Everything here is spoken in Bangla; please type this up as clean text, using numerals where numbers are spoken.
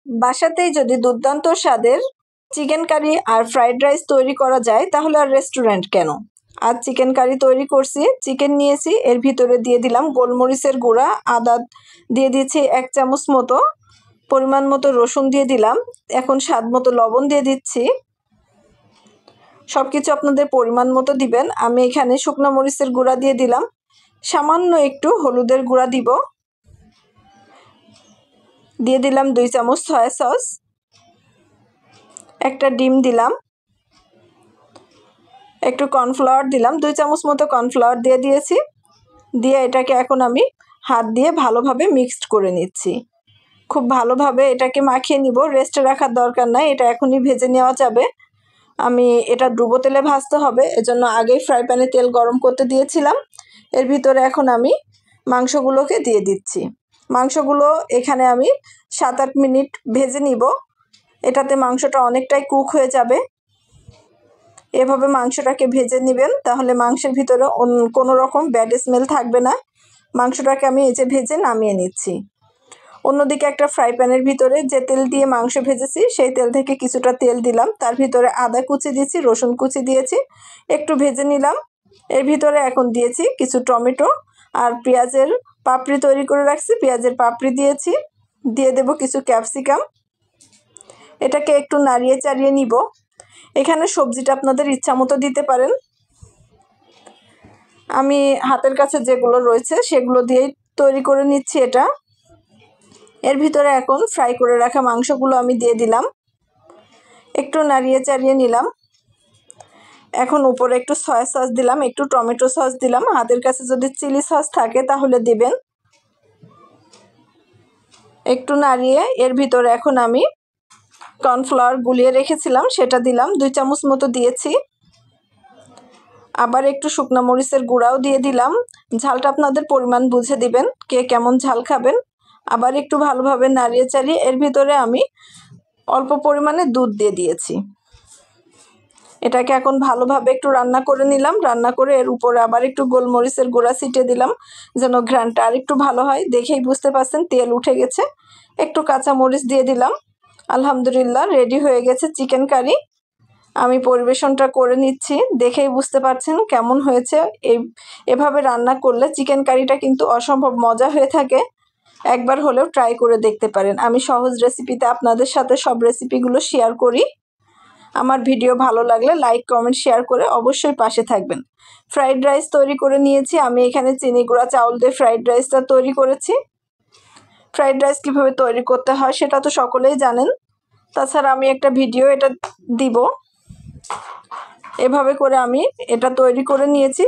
বাসাতেই যদি দুর্দান্ত স্বাদের চিকেন কারি আর ফ্রাইড রাইস তৈরি করা যায় তাহলে আর রেস্টুরেন্ট কেন। আজ চিকেন কারি তৈরি করছি। চিকেন নিয়েছি, এর ভিতরে দিয়ে দিলাম গোলমরিচের গুঁড়া, আদা দিয়ে দিচ্ছি 1 চামচ মতো, পরিমাণ মতো রসুন দিয়ে দিলাম, এখন স্বাদ মতো লবণ দিয়ে দিচ্ছি। সব কিছু আপনাদের পরিমাণ মতো দিবেন। আমি এখানে শুকনো মরিচের গুঁড়া দিয়ে দিলাম, সামান্য একটু হলুদের গুঁড়া দিব, দিয়ে দিলাম 2 চামচ সয়া সস, একটা ডিম দিলাম, একটু কর্নফ্লাওয়ার দিলাম, 2 চামচ মতো কর্নফ্লাওয়ার দিয়ে দিয়েছি। দিয়ে এটাকে এখন আমি হাত দিয়ে ভালোভাবে মিক্সড করে নিচ্ছি। খুব ভালোভাবে এটাকে মাখিয়ে নিব, রেস্টে রাখার দরকার নাই, এটা এখনই ভেজে নেওয়া যাবে। আমি এটা ডুবো তেলে ভাজতে হবে, এজন্য আগেই ফ্রাই প্যানে তেল গরম করতে দিয়েছিলাম। এর ভিতরে এখন আমি মাংসগুলোকে দিয়ে দিচ্ছি। মাংসগুলো এখানে আমি 7-8 মিনিট ভেজে নিব, এটাতে মাংসটা অনেকটাই কুক হয়ে যাবে। এভাবে মাংসটাকে ভেজে নেবেন, তাহলে মাংসের ভিতরে কোনো রকম ব্যাড স্মেল থাকবে না। মাংসটাকে আমি এই যে ভেজে নামিয়ে নিচ্ছি। অন্যদিকে একটা ফ্রাই প্যানের ভিতরে যে তেল দিয়ে মাংস ভেজেছি সেই তেল থেকে কিছুটা তেল দিলাম, তার ভিতরে আদা কুচি দিয়েছি, রসুন কুচি দিয়েছি, একটু ভেজে নিলাম। এর ভিতরে এখন দিয়েছি কিছু টমেটো আর পেঁয়াজের পাপড়ি তৈরি করে রাখছি, পেঁয়াজের পাপড়ি দিয়েছি, দিয়ে দেব কিছু ক্যাপসিকাম। এটাকে একটু নাড়িয়ে চাড়িয়ে নিব। এখানে সবজিটা আপনাদের ইচ্ছা মতো দিতে পারেন, আমি হাতের কাছে যেগুলো রয়েছে সেগুলো দিয়েই তৈরি করে নিচ্ছি এটা। এর ভিতরে এখন ফ্রাই করে রাখা মাংসগুলো আমি দিয়ে দিলাম, একটু নাড়িয়ে চাড়িয়ে নিলাম। এখন উপরে একটু সয়া সস দিলাম, একটু টমেটো সস দিলাম, হাতের কাছে যদি চিলি সস থাকে তাহলে দিবেন। একটু নাড়িয়ে এর ভিতরে এখন আমি কর্নফ্লাওয়ার গুলিয়ে রেখেছিলাম সেটা দিলাম, 2 চামচ মতো দিয়েছি। আবার একটু শুকনো মরিচের গুঁড়াও দিয়ে দিলাম, ঝালটা আপনাদের পরিমাণ বুঝে দিবেন, কে কেমন ঝাল খাবেন। আবার একটু ভালোভাবে নাড়িয়ে চাড়িয়ে এর ভিতরে আমি অল্প পরিমাণে দুধ দিয়ে দিয়েছি। এটাকে এখন ভালোভাবে একটু রান্না করে নিলাম। রান্না করে এর উপরে আবার একটু গোলমরিচের গুঁড়া ছিটিয়ে দিলাম যেন ঘ্রাণটা আর একটু ভালো হয়। দেখেই বুঝতে পারছেন তেল উঠে গেছে। একটু কাঁচা মরিচ দিয়ে দিলাম। আলহামদুলিল্লাহ, রেডি হয়ে গেছে চিকেন কারি। আমি পরিবেশনটা করে নিচ্ছি, দেখেই বুঝতে পারছেন কেমন হয়েছে। এভাবে রান্না করলে চিকেন কারিটা কিন্তু অসম্ভব মজা হয়ে থাকে। একবার হলেও ট্রাই করে দেখতে পারেন। আমি সহজ রেসিপিতে আপনাদের সাথে সব রেসিপিগুলো শেয়ার করি। আমার ভিডিও ভালো লাগলে লাইক, কমেন্ট, শেয়ার করে অবশ্যই পাশে থাকবেন। ফ্রাইড রাইস তৈরি করে নিয়েছি। আমি এখানে চিনি গুঁড়া চাউল দিয়ে ফ্রাইড রাইসটা তৈরি করেছি। ফ্রাইড রাইস কীভাবে তৈরি করতে হয় সেটা তো সকলেই জানেন, তাছাড়া আমি একটা ভিডিও এটা দিব। এভাবে করে আমি এটা তৈরি করে নিয়েছি।